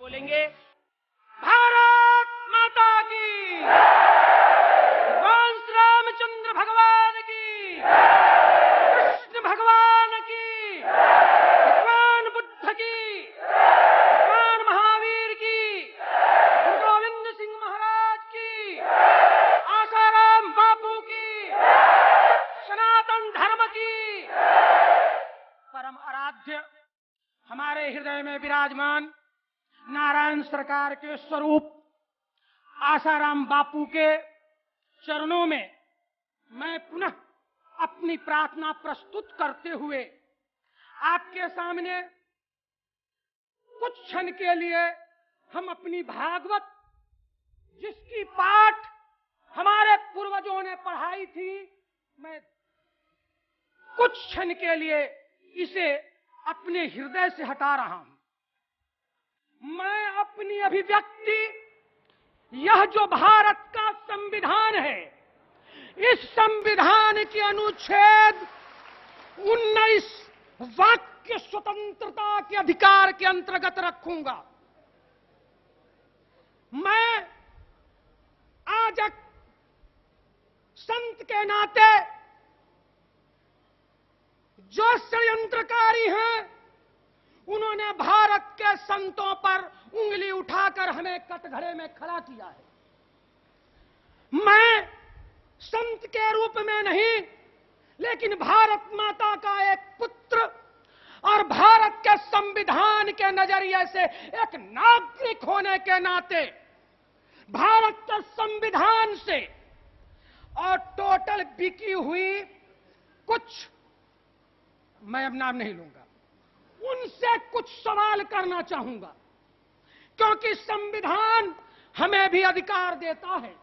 बोलेंगे भारत माता की, भगवान श्री रामचंद्र भगवान की, कृष्ण भगवान की, भगवान बुद्ध की, भगवान महावीर की, गुरु गोविंद सिंह महाराज की, आसाराम बापू की, सनातन धर्म की। परम आराध्य हमारे हृदय में विराजमान नारायण सरकार के स्वरूप आसाराम बापू के चरणों में मैं पुनः अपनी प्रार्थना प्रस्तुत करते हुए आपके सामने कुछ क्षण के लिए हम अपनी भागवत, जिसकी पाठ हमारे पूर्वजों ने पढ़ाई थी, मैं कुछ क्षण के लिए इसे अपने हृदय से हटा रहा हूं। मैं अपनी अभिव्यक्ति, यह जो भारत का संविधान है, इस संविधान के अनुच्छेद 19 वाक्य स्वतंत्रता के अधिकार के अंतर्गत रखूंगा। मैं आज एक संत के नाते जो षड्यंत्रकारी हैं, उन्होंने भारत के संतों पर उंगली उठाकर हमें कटघरे में खड़ा किया है। मैं संत के रूप में नहीं, लेकिन भारत माता का एक पुत्र और भारत के संविधान के नजरिए से एक नागरिक होने के नाते भारत के संविधान से और टोटल बिकी हुई कुछ, मैं अब नाम नहीं लूंगा, उनसे कुछ सवाल करना चाहूंगा, क्योंकि संविधान हमें भी अधिकार देता है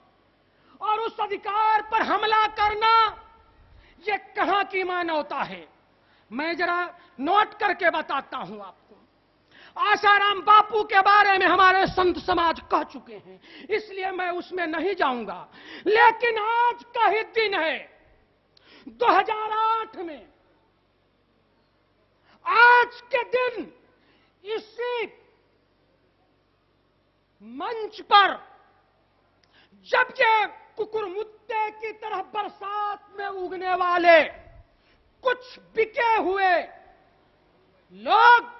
और उस अधिकार पर हमला करना ये कहां की मानवता है। मैं जरा नोट करके बताता हूं आपको। आसाराम बापू के बारे में हमारे संत समाज कह चुके हैं, इसलिए मैं उसमें नहीं जाऊंगा। लेकिन आज का ही दिन है, 2008 में, आज के दिन इसी मंच पर जब ये कुकुरमुत्ते की तरह बरसात में उगने वाले कुछ बिके हुए लोग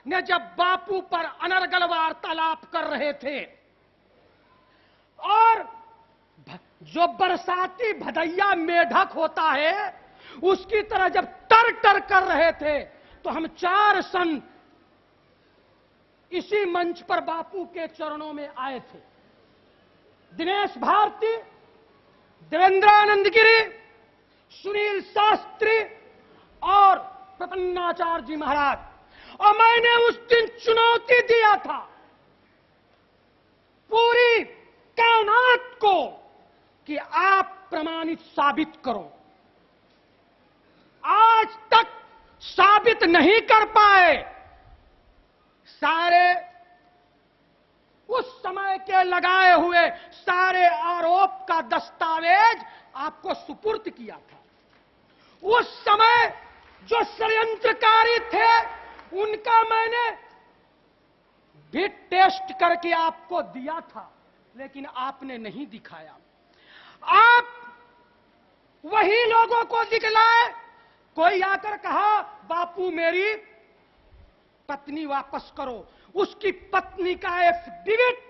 ने जब बापू पर अनर्गल वार्तालाप कर रहे थे और जो बरसाती भदैया मेढक होता है उसकी तरह जब टर टर कर रहे थे, तो हम चार संत इसी मंच पर बापू के चरणों में आए थे। दिनेश भारती, देवेंद्रानंद गिरी, सुनील शास्त्री और प्रपन्नाचार्य जी महाराज, और मैंने उस दिन चुनौती दिया था पूरी कायनात को कि आप प्रमाणित साबित करो। आज तक साबित नहीं कर पाए। सारे उस समय के लगाए हुए सारे आरोप का दस्तावेज आपको सुपुर्द किया था। उस समय जो षड्यंत्रकारी थे उनका मैंने भी टेस्ट करके आपको दिया था, लेकिन आपने नहीं दिखाया। आप वही लोगों को दिखलाए। कोई आकर कहा बापू मेरी पत्नी वापस करो, उसकी पत्नी का एफिडेविट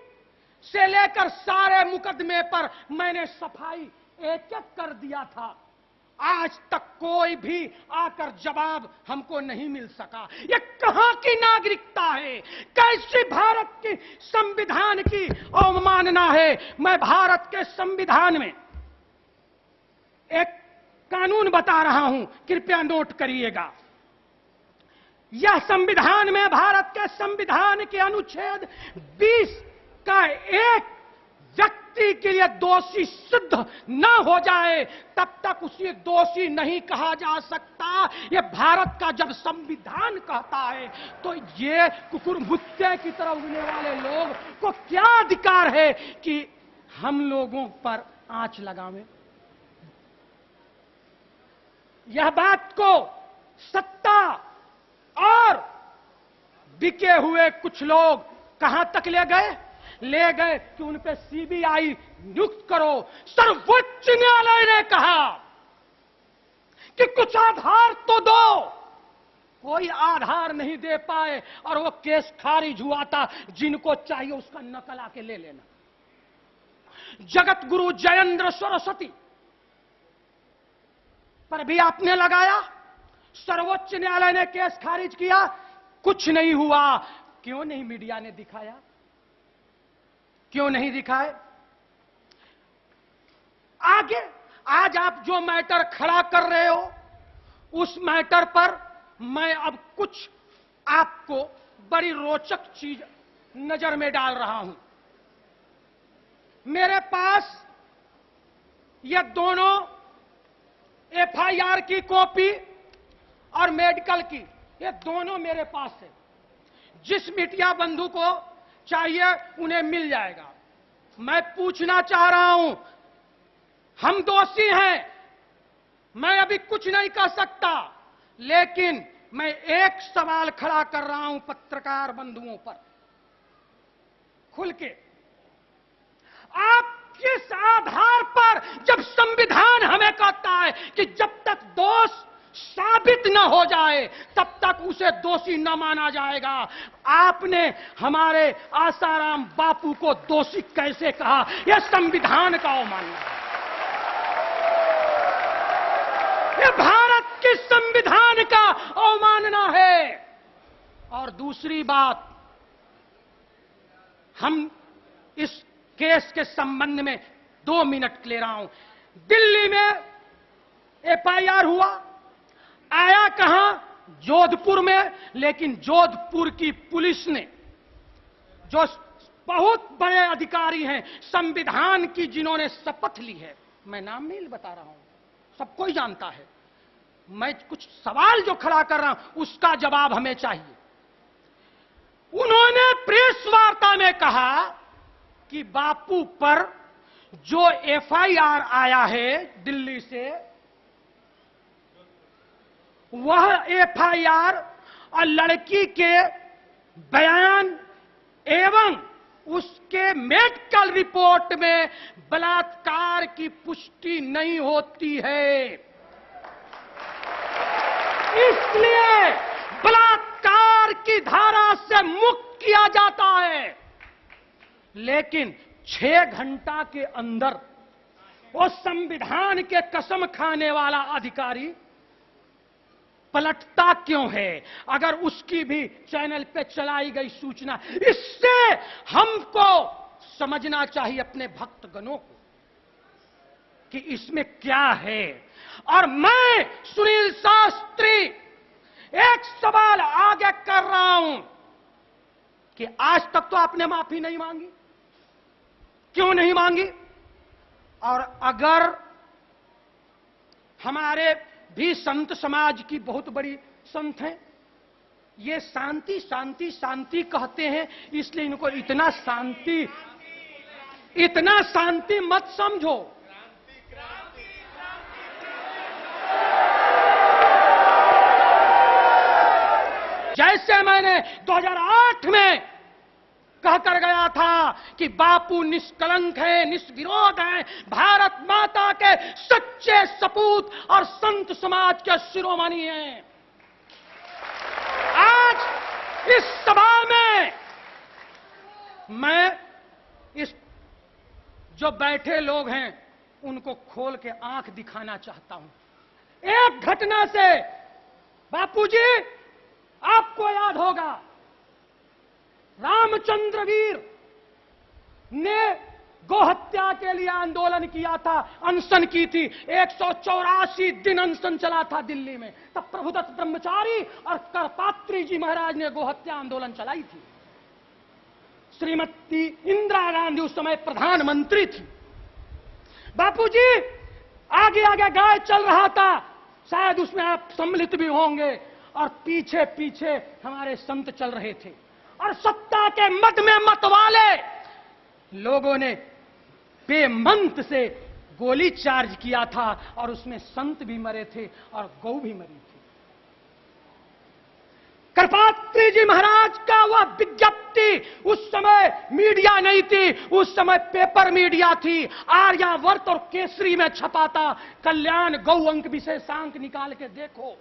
से लेकर सारे मुकदमे पर मैंने सफाई एक एक कर दिया था। आज तक कोई भी आकर जवाब हमको नहीं मिल सका। ये कहां की नागरिकता है? कैसी भारत की संविधान की अवमानना है? मैं भारत के संविधान में एक कानून बता रहा हूं, कृपया नोट करिएगा। यह संविधान में, भारत के संविधान के अनुच्छेद 20 का एक व्यक्ति के लिए दोषी सिद्ध न हो जाए तब तक उसे दोषी नहीं कहा जा सकता। यह भारत का जब संविधान कहता है, तो ये कुकुरमुत्ते की तरह उगने वाले लोग को क्या अधिकार है कि हम लोगों पर आंच लगावें? यह बात को सत्ता और बिके हुए कुछ लोग कहां तक ले गए कि उन पे सीबीआई नियुक्त करो। सर्वोच्च न्यायालय ने कहा कि कुछ आधार तो दो, कोई आधार नहीं दे पाए और वो केस खारिज हुआ था। जिनको चाहिए उसका नकल आके ले लेना। जगत गुरु जयेंद्र सरस्वती पर भी आपने लगाया, सर्वोच्च न्यायालय ने केस खारिज किया, कुछ नहीं हुआ। क्यों नहीं मीडिया ने दिखाया? क्यों नहीं दिखाए? आगे आज आप जो मैटर खड़ा कर रहे हो, उस मैटर पर मैं अब कुछ आपको बड़ी रोचक चीज नजर में डाल रहा हूं। मेरे पास ये दोनों एफआईआर की कॉपी और मेडिकल की, ये दोनों मेरे पास है। जिस मीडिया बंधु को चाहिए उन्हें मिल जाएगा। मैं पूछना चाह रहा हूं, हम दोषी हैं, मैं अभी कुछ नहीं कर सकता, लेकिन मैं एक सवाल खड़ा कर रहा हूं पत्रकार बंधुओं पर, खुल के। आप किस आधार पर, जब संविधान हमें कहता है कि जब तक दोष साबित न हो जाए तब तक उसे दोषी न माना जाएगा, आपने हमारे आसाराम बापू को दोषी कैसे कहा? यह संविधान का अवमानना है, यह भारत के संविधान का अवमानना है। और दूसरी बात, हम इस केस के संबंध में 2 मिनट ले रहा हूं। दिल्ली में एफआईआर हुआ, आया कहां? जोधपुर में। लेकिन जोधपुर की पुलिस ने, जो बहुत बड़े अधिकारी हैं संविधान की, जिन्होंने शपथ ली है, मैं नाम नहीं बता रहा हूं, सब कोई जानता है, मैं कुछ सवाल जो खड़ा कर रहा हूं उसका जवाब हमें चाहिए। उन्होंने प्रेस वार्ता में कहा कि बापू पर जो एफआईआर आया है दिल्ली से, वह एफआईआर और लड़की के बयान एवं उसके मेडिकल रिपोर्ट में बलात्कार की पुष्टि नहीं होती है, इसलिए बलात्कार की धारा से मुक्त किया जाता है। लेकिन 6 घंटा के अंदर वो संविधान के कसम खाने वाला अधिकारी पलटता क्यों है? अगर उसकी भी चैनल पे चलाई गई सूचना, इससे हमको समझना चाहिए अपने भक्तगणों को कि इसमें क्या है। और मैं सुनील शास्त्री एक सवाल आगे कर रहा हूं कि आज तक तो आपने माफी नहीं मांगी, क्यों नहीं मांगी? और अगर हमारे भी संत समाज की बहुत बड़ी संत हैं, ये शांति शांति शांति कहते हैं, इसलिए इनको इतना शांति मत समझो। जैसे मैंने 2008 में कहकर गया था कि बापू निष्कलंक है, निष्विरोध है, भारत माता के सच्चे सपूत और संत समाज के शिरोमणि हैं। आज इस सभा में मैं इस जो बैठे लोग हैं उनको खोल के आंख दिखाना चाहता हूं। एक घटना से, बापूजी आपको याद होगा, रामचंद्र वीर ने गोहत्या के लिए आंदोलन किया था, अनशन की थी, 184 दिन अनशन चला था दिल्ली में। तब प्रभुदत्त ब्रह्मचारी और करपात्री जी महाराज ने गोहत्या आंदोलन चलाई थी। श्रीमती इंदिरा गांधी उस समय प्रधानमंत्री थी। बापूजी आगे आगे गाय चल रहा था, शायद उसमें आप सम्मिलित भी होंगे, और पीछे पीछे हमारे संत चल रहे थे, और सत्ता के मद में मतवाले लोगों ने बेमंत से गोली चार्ज किया था, और उसमें संत भी मरे थे और गौ भी मरी थी। करपात्री जी महाराज का वह विज्ञप्ति, उस समय मीडिया नहीं थी, उस समय पेपर मीडिया थी, आर्यावर्त और केसरी में छपा था। कल्याण गौ अंक विशेषांक निकाल के देखो।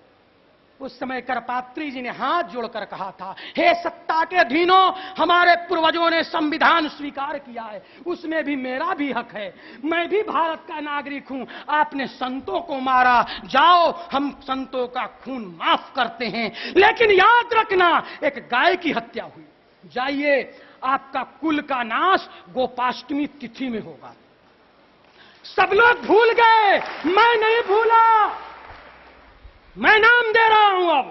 उस समय करपात्री जी ने हाथ जोड़कर कहा था, हे सत्ता के अधीनों, हमारे पूर्वजों ने संविधान स्वीकार किया है, उसमें भी मेरा भी हक है, मैं भी भारत का नागरिक हूं। आपने संतों को मारा, जाओ हम संतों का खून माफ करते हैं, लेकिन याद रखना एक गाय की हत्या हुई, जाइए आपका कुल का नाश गोपाष्टमी तिथि में होगा। सब लोग भूल गए, मैं नहीं भूला, मैं नाम दे रहा हूं। अब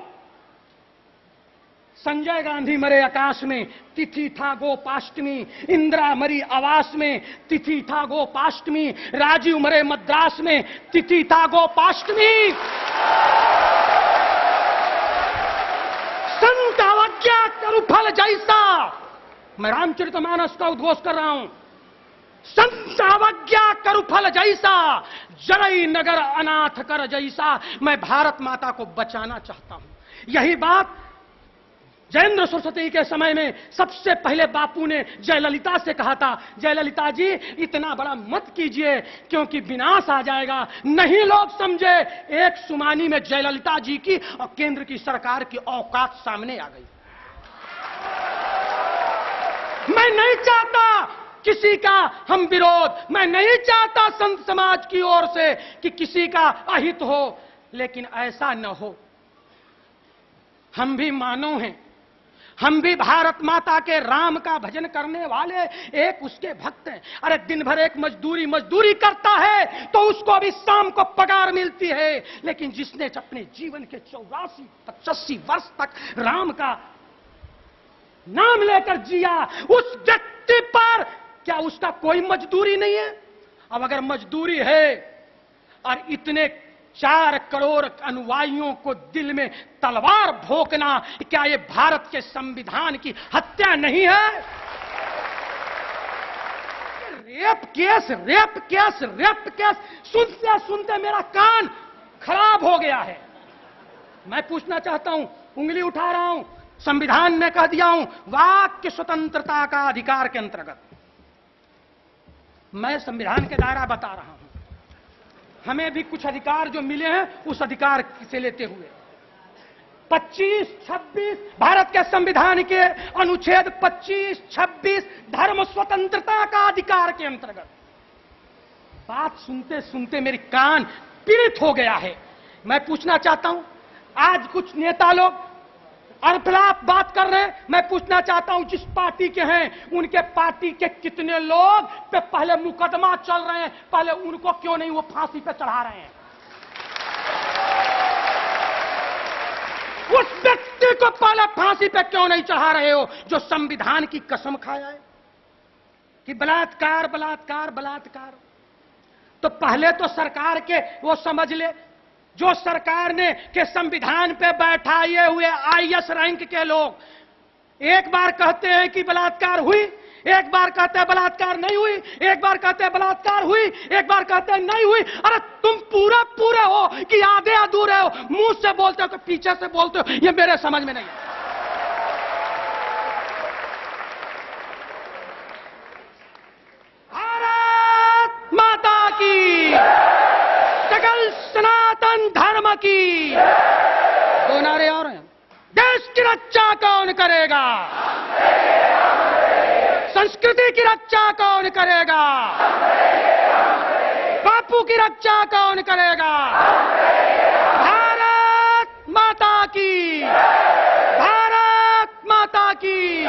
संजय गांधी मरे आकाश में, तिथि था गोपाष्टमी। इंदिरा मरी आवास में, तिथि था गोपाष्टमी। राजीव मरे मद्रास में, तिथि था गोपाष्टमी। संत अवज्ञा करुफल जैसा, मैं रामचरितमानस का उद्घोष कर रहा हूं, संत अवज्ञा करुफल जैसा, जरई नगर अनाथ कर जैसा, मैं भारत माता को बचाना चाहता हूं। यही बात जयेंद्र सरस्वती के समय में सबसे पहले बापू ने जयललिता से कहा था, जयललिता जी इतना बड़ा मत कीजिए क्योंकि विनाश आ जाएगा। नहीं लोग समझे, एक सुमानी में जयललिता जी की और केंद्र की सरकार की औकात सामने आ गई। मैं नहीं चाहता किसी का हम विरोध, मैं नहीं चाहता संत समाज की ओर से कि किसी का अहित हो, लेकिन ऐसा न हो। हम भी मानव हैं, हम भी भारत माता के राम का भजन करने वाले एक उसके भक्त हैं। अरे दिन भर एक मजदूरी करता है तो उसको भी शाम को पगार मिलती है, लेकिन जिसने अपने जीवन के 84-85 वर्ष तक राम का नाम लेकर जिया, उस व्यक्ति पर क्या उसका कोई मजदूरी नहीं है? अब अगर मजदूरी है और इतने 4 करोड़ अनुयायियों को दिल में तलवार भोंकना, क्या ये भारत के संविधान की हत्या नहीं है? रेप केस सुनते सुनते मेरा कान खराब हो गया है। मैं पूछना चाहता हूं, उंगली उठा रहा हूं, संविधान में कह दिया हूं वाक्य स्वतंत्रता का अधिकार के अंतर्गत, मैं संविधान के दायरा बता रहा हूं। हमें भी कुछ अधिकार जो मिले हैं उस अधिकार से लेते हुए 25-26 भारत के संविधान के अनुच्छेद 25-26 धर्म स्वतंत्रता का अधिकार के अंतर्गत, बात सुनते सुनते मेरी कान पीड़ित हो गया है। मैं पूछना चाहता हूं, आज कुछ नेता लोग अर्थलाप बात कर रहे हैं, मैं पूछना चाहता हूं जिस पार्टी के हैं उनके पार्टी के कितने लोग पे पहले मुकदमा चल रहे हैं, पहले उनको क्यों नहीं वो फांसी पे चढ़ा रहे हैं? उस व्यक्ति को पहले फांसी पे क्यों नहीं चढ़ा रहे हो जो संविधान की कसम खाया है कि बलात्कार बलात्कार बलात्कार? तो पहले तो सरकार के वो समझ ले, जो सरकार ने के संविधान पे बैठाए हुए आईएएस रैंक के लोग एक बार कहते हैं कि बलात्कार हुई, एक बार कहते हैं बलात्कार नहीं हुई, एक बार कहते हैं बलात्कार हुई, एक बार कहते हैं नहीं हुई। अरे तुम पूरे हो कि आधे अधूरे हो? मुंह से बोलते हो कि पीछे से बोलते हो, ये मेरे समझ में नहीं है। भारत माता की, सकल सनातन धर्म की, 2 नारे और हैं। देश की रक्षा कौन करेगा? संस्कृति की रक्षा कौन करेगा? बापू की रक्षा कौन करेगा? भारत माता की, भारत माता की।